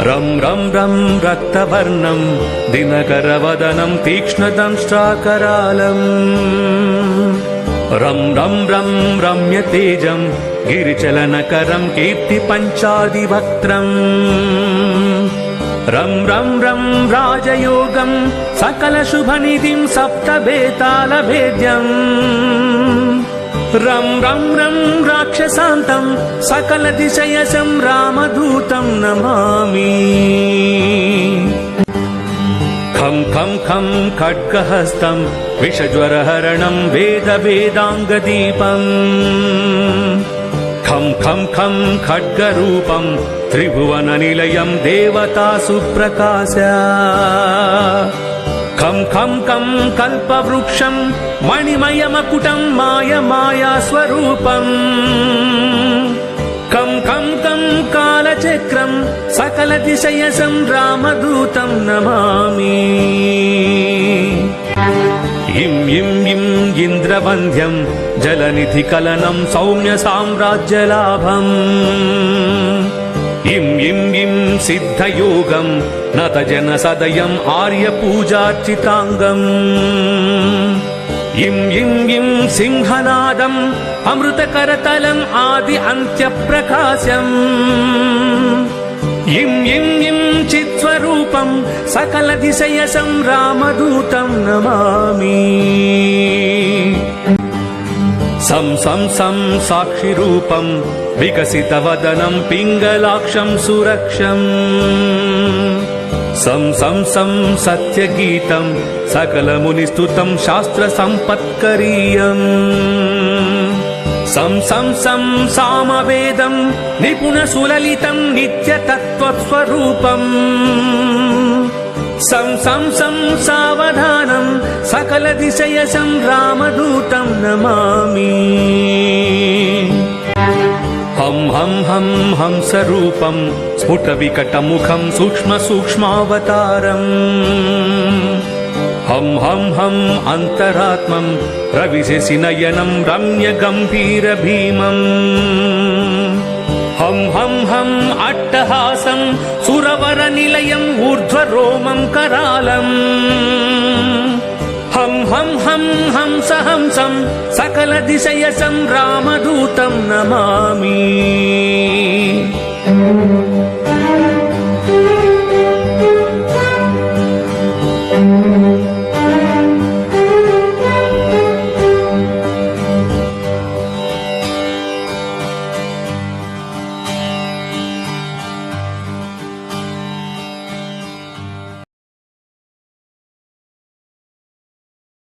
रं रं रं रक्तवर्णं दिनकरवदनं तीक्ष्णदंष्ट्राकरालम् रं रं रं रम्यतेजं गिरिचलनकरं कीर्तिपञ्चादिवक्त्रम् रं रं रं राजयोगं सकलशुभनिधिं सप्तभेतालभेद्यम् रं रं रं राक्षसान्तं सकलदिशयसं रामदूतं नमामि खं खं खं खड्गहस्तं विषज्वरहरणं वेदवेदाङ्गदीपम् खं खं खं खड्गरूपं त्रिभुवननिलयं देवतासु प्रकाश खं खं खं कल्पवृक्षं मणिमयमकुटं मायास्वरूपम् खं खं खं कालचक्रं सकलदिशयसं रामदूतं नमामि इं इं इं इन्द्रवन्द्यं जलनिधिकलनं सौम्यसाम्राज्यलाभम् इं इं इं सिद्धयोगं नतजनसदयम् आर्यपूजार्चिताङ्गम् इं इं इं सिंहनादम् अमृतकरतलम् आदि अन्त्यप्रकाशम् इं इं इं चित्स्वरूपं सकलदिशयसं रामदूतं नमामि सं सं सं साक्षिरूपं विकसितवदनं पिङ्गलाक्षं सुरक्षम् सं सं सं सत्यगीतं सकलमुनिस्तुतं शास्त्रसम्पत्करीयम् सं सं सं सामवेदं निपुणसुललितं नित्यतत्त्वस्वरूपम् सं सं सं सावधानं सकलदिशयसं रामदूतं नमामि हं हं हं हंसरूपं स्फुटविकटमुखं सूक्ष्मसूक्ष्मावतारम् हं हं हं अन्तरात्मं रविशशिनयनं रम्यगम्भीरभीमम् हं हं हं अट्टहासं सुरवरनिलयम् ऊर्ध्वरोमं करालम् हं हं हं हंसहंसं सकलदिशयसं रामदूतं नमामि